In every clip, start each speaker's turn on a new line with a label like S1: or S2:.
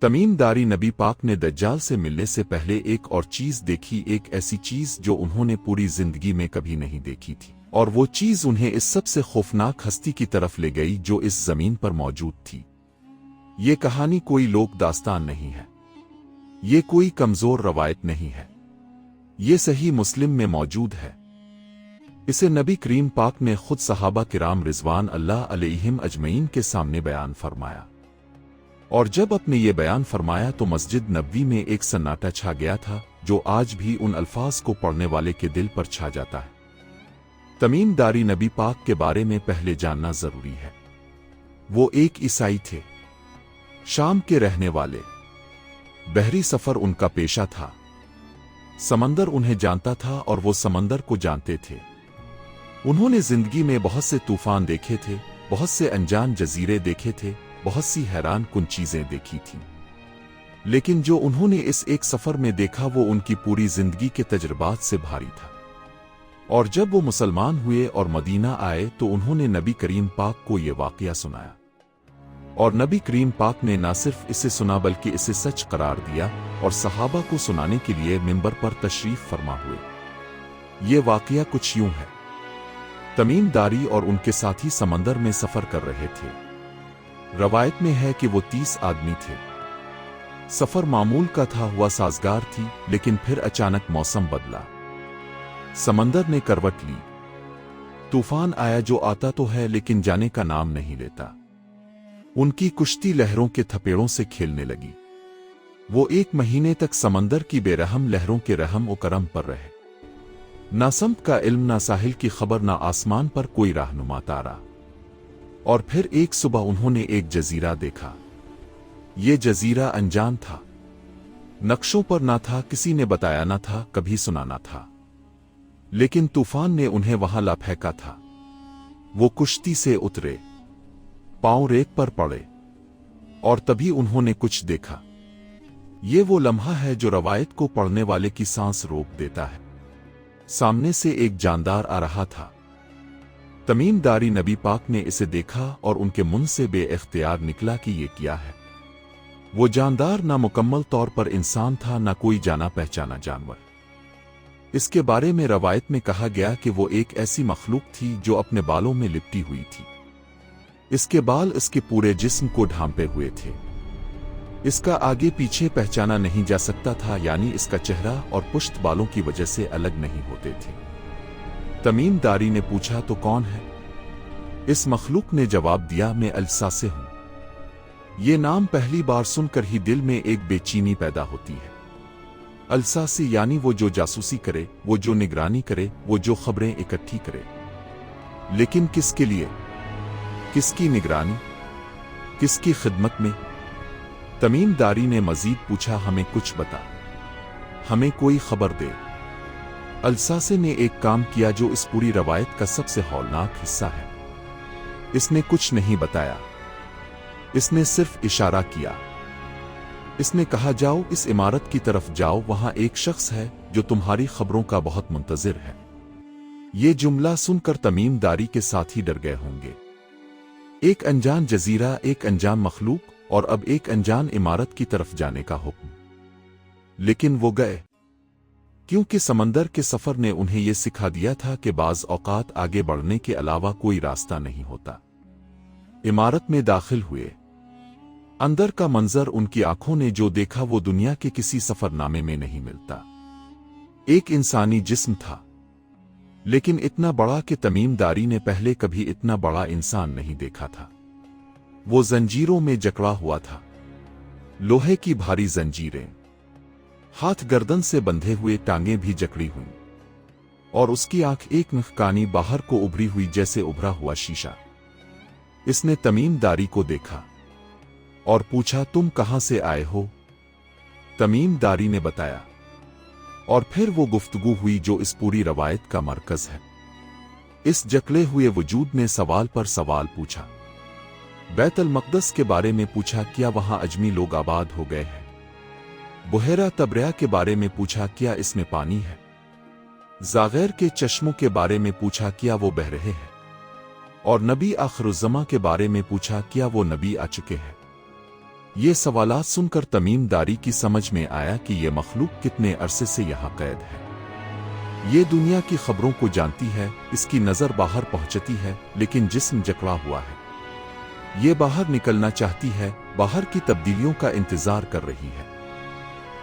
S1: तमीम दारी नबी पाक ने दज्जाल से मिलने से पहले एक और चीज देखी, एक ऐसी चीज जो उन्होंने पूरी जिंदगी में कभी नहीं देखी थी, और वो चीज उन्हें इस सबसे खौफनाक हस्ती की तरफ ले गई जो इस जमीन पर मौजूद थी। ये कहानी कोई लोक दास्तान नहीं है, ये कोई कमजोर रवायत नहीं है, ये सही मुस्लिम में मौजूद है। इसे नबी करीम पाक ने खुद सहाबा किराम रिजवान अल्लाह अलैहिम अजमईन के सामने बयान फरमाया, और जब अपने ये बयान फरमाया तो मस्जिद नबवी में एक सन्नाटा छा गया था जो आज भी उन अल्फाज को पढ़ने वाले के दिल पर छा जाता है। तमीम दारी नबी पाक के बारे में पहले जानना जरूरी है। वो एक ईसाई थे, शाम के रहने वाले। बहरी सफर उनका पेशा था। समंदर उन्हें जानता था और वो समंदर को जानते थे। उन्होंने जिंदगी में बहुत से तूफान देखे थे, बहुत से अनजान जजीरे देखे थे, बहुत सी हैरान कुन चीजें देखी थीं, लेकिन जो उन्होंने इस एक सफर में देखा वो उनकी पूरी जिंदगी के तजुर्बात से भारी था। और जब वो मुसलमान हुए और मदीना आए तो उन्होंने नबी करीम पाक को ये वाकया सुनाया, और नबी करीम पाक ने न सिर्फ इसे सुना बल्कि इसे सच करार दिया और सहाबा को सुनाने के लिए मिंबर पर तशरीफ फरमा हुए। ये वाकया कुछ यूं है। तमीम दारी और उनके साथी समंदर में सफर कर रहे थे। रवायत में है कि वो 30 आदमी थे। सफर मामूल का था हुआ साजगार थी, लेकिन फिर अचानक मौसम बदला। समंदर ने करवट ली। तूफान आया जो आता तो है लेकिन जाने का नाम नहीं लेता। उनकी कुश्ती लहरों के थपेड़ों से खेलने लगी। वो 1 महीने तक समंदर की बेरहम लहरों के रहम व करम पर रहे। ना समत का इल्म, ना साहिल की खबर, ना आसमान पर कोई राहनुमा तारा। और फिर एक सुबह उन्होंने एक जजीरा देखा। ये जजीरा अनजान था, नक्शों पर ना था, किसी ने बताया ना था, कभी सुना ना था, लेकिन तूफान ने उन्हें वहां ला फेंका था। वो कुश्ती से उतरे, पांव रेत पर पड़े, और तभी उन्होंने कुछ देखा। ये वो लम्हा है जो रवायत को पढ़ने वाले की सांस रोक देता है। सामने से एक जानदार आ रहा था। तमीम दारी नबी पाक ने इसे देखा और उनके मुंह से बेइख्तियार निकला कि ये क्या है। वो जानदार ना मुकम्मल तौर पर इंसान था, ना कोई जाना पहचाना जानवर। इसके बारे में रवायत में कहा गया कि वो एक ऐसी मखलूक थी जो अपने बालों में लिपटी हुई थी। इसके बाल इसके पूरे जिस्म को ढांपे हुए थे। इसका आगे पीछे पहचाना नहीं जा सकता था, यानी इसका चेहरा और पुश्त बालों की वजह से अलग नहीं होते थे। तमीम दारी ने पूछा, तो कौन है? इस मखलूक ने जवाब दिया, मैं अल्सा से हूं। ये नाम पहली बार सुनकर ही दिल में एक बेचैनी पैदा होती है। अल्सासी यानी वो जो जासूसी करे, वो जो निगरानी करे, वो जो खबरें इकट्ठी करे। लेकिन किसके लिए? किसकी निगरानी? किसकी खिदमत में? तमीम दारी ने मजीद पूछा, हमें कुछ बता, हमें कोई खबर दे। अल्सासे ने एक काम किया जो इस पूरी रवायत का सबसे हौलनाक हिस्सा है। इसने कुछ नहीं बताया, इसने सिर्फ इशारा किया। इसने कहा, जाओ इस इमारत की तरफ जाओ, वहां एक शख्स है जो तुम्हारी खबरों का बहुत मुंतजिर है। ये जुमला सुनकर तमीम दारी के साथी डर गए होंगे। एक अनजान जजीरा, एक अनजान मखलूक, और अब एक अनजान इमारत की तरफ जाने का हुक्म। लेकिन वो गए, क्योंकि समंदर के सफर ने उन्हें यह सिखा दिया था कि बाज औकात आगे बढ़ने के अलावा कोई रास्ता नहीं होता। इमारत में दाखिल हुए। अंदर का मंजर उनकी आंखों ने जो देखा वो दुनिया के किसी सफरनामे में नहीं मिलता। एक इंसानी जिस्म था, लेकिन इतना बड़ा कि तमीम दारी ने पहले कभी इतना बड़ा इंसान नहीं देखा था। वो जंजीरों में जकड़ा हुआ था, लोहे की भारी जंजीरें, हाथ गर्दन से बंधे हुए, टांगें भी जकड़ी हुई, और उसकी आंख एक नखकानी बाहर को उभरी हुई जैसे उभरा हुआ शीशा। इसने तमीम दारी को देखा और पूछा, तुम कहां से आए हो? तमीम दारी ने बताया, और फिर वो गुफ्तगू हुई जो इस पूरी रवायत का मरकज है। इस जकड़े हुए वजूद ने सवाल पर सवाल पूछा। बैतुल मक़दस के बारे में पूछा, क्या वहां अजमी लोग आबाद हो गए हैं? बुहेरा तबरिया के बारे में पूछा, क्या इसमें पानी है? जागैर के चश्मों के बारे में पूछा, क्या वो बह रहे हैं? और नबी आखिरुज़्ज़मा के बारे में पूछा, क्या वो नबी आ चुके हैं? یہ سوالات سن کر تمیم داری کی سمجھ میں آیا کہ یہ مخلوق کتنے عرصے سے یہاں قید ہے۔ یہ دنیا کی خبروں کو جانتی ہے، اس کی نظر باہر پہنچتی ہے، لیکن جسم جکڑا ہوا ہے۔ یہ باہر نکلنا چاہتی ہے، باہر کی تبدیلیوں کا انتظار کر رہی ہے،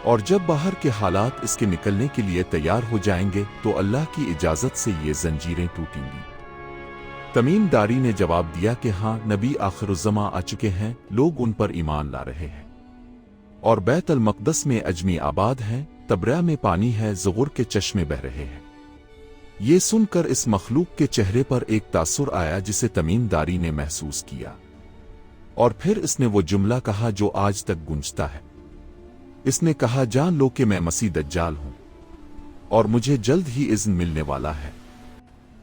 S1: اور جب باہر کے حالات اس کے نکلنے کے لیے تیار ہو جائیں گے تو اللہ کی اجازت سے یہ زنجیریں ٹوٹیں گی۔ تمیم داری نے جواب دیا کہ ہاں، نبی آخر الزماں آ چکے ہیں، لوگ ان پر ایمان لا رہے ہیں، اور بیت المقدس میں اجمی آباد ہیں، تبرہ میں پانی ہے، زغر کے چشمے بہ رہے ہیں۔ یہ سن کر اس مخلوق کے چہرے پر ایک تاثر آیا جسے تمیم داری نے محسوس کیا، اور پھر اس نے وہ جملہ کہا جو آج تک گونجتا ہے۔ اس نے کہا، جان لو کہ میں مسیح دجال ہوں، اور مجھے جلد ہی اذن ملنے والا ہے۔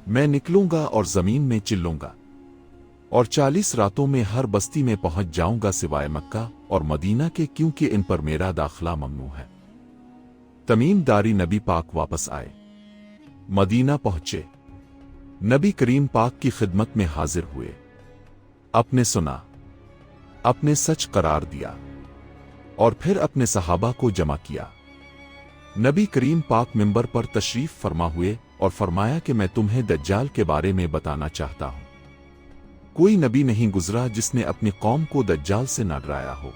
S1: میں نکلوں گا اور زمین میں چلوں گا، اور 40 راتوں میں ہر بستی میں پہنچ جاؤں گا سوائے مکہ اور مدینہ کے، کیونکہ ان پر میرا داخلہ ممنوع ہے۔ تمیم داری نبی پاک واپس آئے، مدینہ پہنچے، نبی کریم پاک کی خدمت میں حاضر ہوئے، اپنے سنا، اپنے سچ قرار دیا، اور پھر اپنے صحابہ کو جمع کیا۔ نبی کریم پاک منبر پر تشریف فرما ہوئے اور فرمایا کہ میں تمہیں دجال کے بارے میں بتانا چاہتا ہوں۔ کوئی نبی نہیں گزرا جس نے اپنی قوم کو دجال سے نہ ڈرایا ہو۔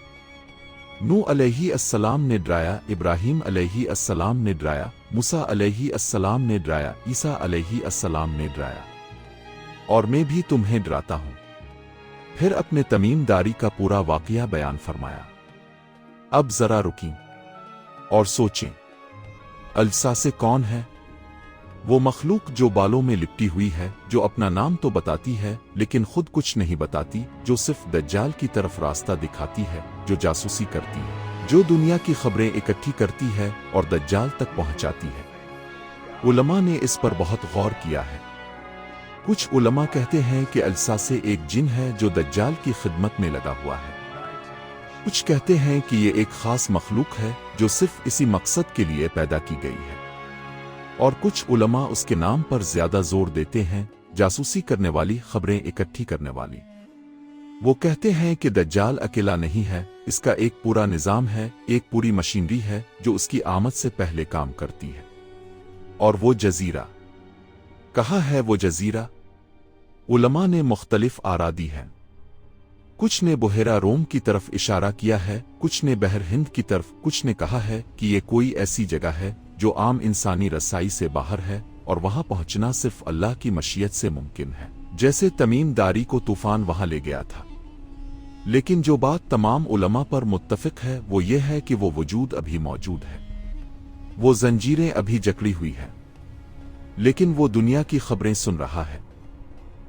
S1: نوح علیہ السلام نے ڈرایا، ابراہیم علیہ السلام نے ڈرایا، موسیٰ علیہ السلام نے ڈرایا، عیسیٰ علیہ السلام نے ڈرایا، اور میں بھی تمہیں ڈراتا ہوں۔ پھر اپنے تمیم داری کا پورا واقعہ بیان فرمایا۔ اب ذرا رکیں اور سوچیں، الساسے کون ہے؟ وہ مخلوق جو بالوں میں لپٹی ہوئی ہے، جو اپنا نام تو بتاتی ہے لیکن خود کچھ نہیں بتاتی، جو صرف دجال کی طرف راستہ دکھاتی ہے، جو جاسوسی کرتی ہے، جو دنیا کی خبریں اکٹھی کرتی ہے اور دجال تک پہنچاتی ہے۔ علماء نے اس پر بہت غور کیا ہے۔ کچھ علماء کہتے ہیں کہ الساسے ایک جن ہے جو دجال کی خدمت میں لگا ہوا ہے۔ کچھ کہتے ہیں کہ یہ ایک خاص مخلوق ہے جو صرف اسی مقصد کے لیے پیدا کی گئی ہے، اور کچھ علماء اس کے نام پر زیادہ زور دیتے ہیں، جاسوسی کرنے والی، خبریں اکٹھی کرنے والی۔ وہ کہتے ہیں کہ دجال اکیلا نہیں ہے، اس کا ایک پورا نظام ہے، ایک پوری مشینری ہے جو اس کی آمد سے پہلے کام کرتی ہے۔ اور وہ جزیرہ، کہاں ہے وہ جزیرہ؟ علماء نے مختلف آرا دی ہیں۔ کچھ نے بحیرہ روم کی طرف اشارہ کیا ہے، کچھ نے بحر ہند کی طرف، کچھ نے کہا ہے کہ یہ کوئی ایسی جگہ ہے جو عام انسانی رسائی سے باہر ہے، اور وہاں پہنچنا صرف اللہ کی مشیت سے ممکن ہے، جیسے تمیم داری کو طوفان وہاں لے گیا تھا۔ لیکن جو بات تمام علماء پر متفق ہے وہ یہ ہے کہ وہ وجود ابھی موجود ہے، وہ زنجیریں ابھی جکڑی ہوئی ہیں، لیکن وہ دنیا کی خبریں سن رہا ہے،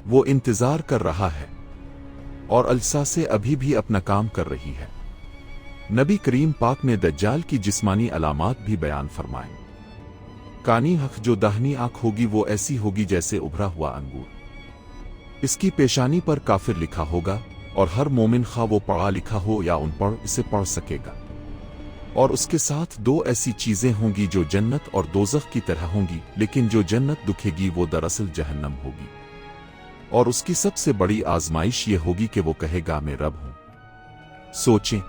S1: وہ انتظار کر رہا ہے، اور الساسے ابھی بھی اپنا کام کر رہی ہے۔ نبی کریم پاک نے دجال کی جسمانی علامات بھی بیان فرمائیں۔ کانی حق، جو داہنی آنکھ ہوگی وہ ایسی ہوگی جیسے ابھرا ہوا انگور، اس کی پیشانی پر کافر لکھا ہوگا، اور ہر مومن خواہ وہ پڑھا لکھا ہو یا ان پڑھ اسے پڑھ سکے گا، اور اس کے ساتھ 2 ایسی چیزیں ہوں گی جو جنت اور دوزخ کی طرح ہوں گی، لیکن جو جنت دکھے گی وہ دراصل جہنم ہوگی، اور اس کی سب سے بڑی آزمائش یہ ہوگی کہ وہ کہے گا میں رب ہوں۔ سوچیں،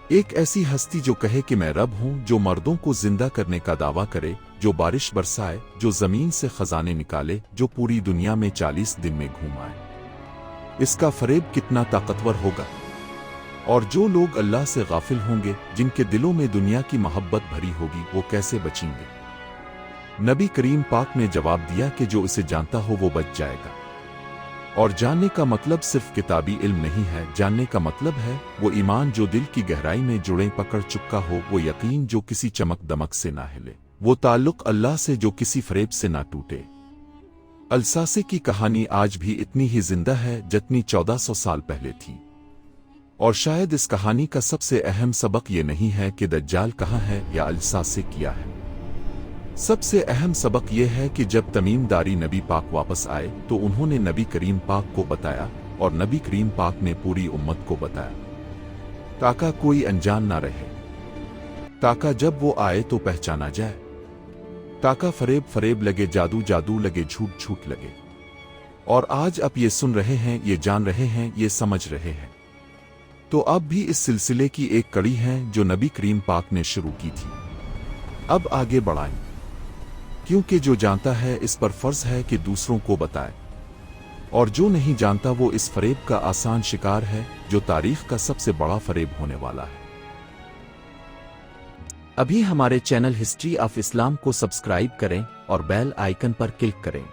S1: ایک ایسی ہستی جو کہے کہ میں رب ہوں، جو مردوں کو زندہ کرنے کا دعویٰ کرے، جو بارش برسائے، جو زمین سے خزانے نکالے، جو پوری دنیا میں 40 دن میں گھوم آئے، اس کا فریب کتنا طاقتور ہوگا؟ اور جو لوگ اللہ سے غافل ہوں گے، جن کے دلوں میں دنیا کی محبت بھری ہوگی، وہ کیسے بچیں گے؟ نبی کریم پاک نے جواب دیا کہ جو اسے جانتا ہو وہ بچ جائے گا، اور جاننے کا مطلب صرف کتابی علم نہیں ہے، جاننے کا مطلب ہے وہ ایمان جو دل کی گہرائی میں جڑیں پکڑ چکا ہو، وہ یقین جو کسی چمک دمک سے نہ ہلے، وہ تعلق اللہ سے جو کسی فریب سے نہ ٹوٹے۔ الساسے کی کہانی آج بھی اتنی ہی زندہ ہے جتنی 1400 سال پہلے تھی، اور شاید اس کہانی کا سب سے اہم سبق یہ نہیں ہے کہ دجال کہاں ہے یا الساسے کیا ہے۔ سب سے اہم سبق یہ ہے کہ جب تمیم داری نبی پاک واپس آئے تو انہوں نے نبی کریم پاک کو بتایا، اور نبی کریم پاک نے پوری امت کو بتایا، تاکہ کوئی انجان نہ رہے، تاکہ جب وہ آئے تو پہچانا جائے، تاکہ فریب لگے، جادو لگے، جھوٹ لگے۔ اور آج آپ یہ سن رہے ہیں، یہ جان رہے ہیں، یہ سمجھ رہے ہیں۔ तो अब भी इस सिलसिले की एक कड़ी है जो नबी करीम पाक ने शुरू की थी। अब आगे बढ़ाएं, क्योंकि जो जानता है इस पर फर्ज है कि दूसरों को बताए, और जो नहीं जानता वो इस फरेब का आसान शिकार है जो तारीख का सबसे बड़ा फरेब होने वाला है।
S2: अभी हमारे चैनल हिस्ट्री ऑफ इस्लाम को सब्सक्राइब करें और बेल आइकन पर क्लिक करें।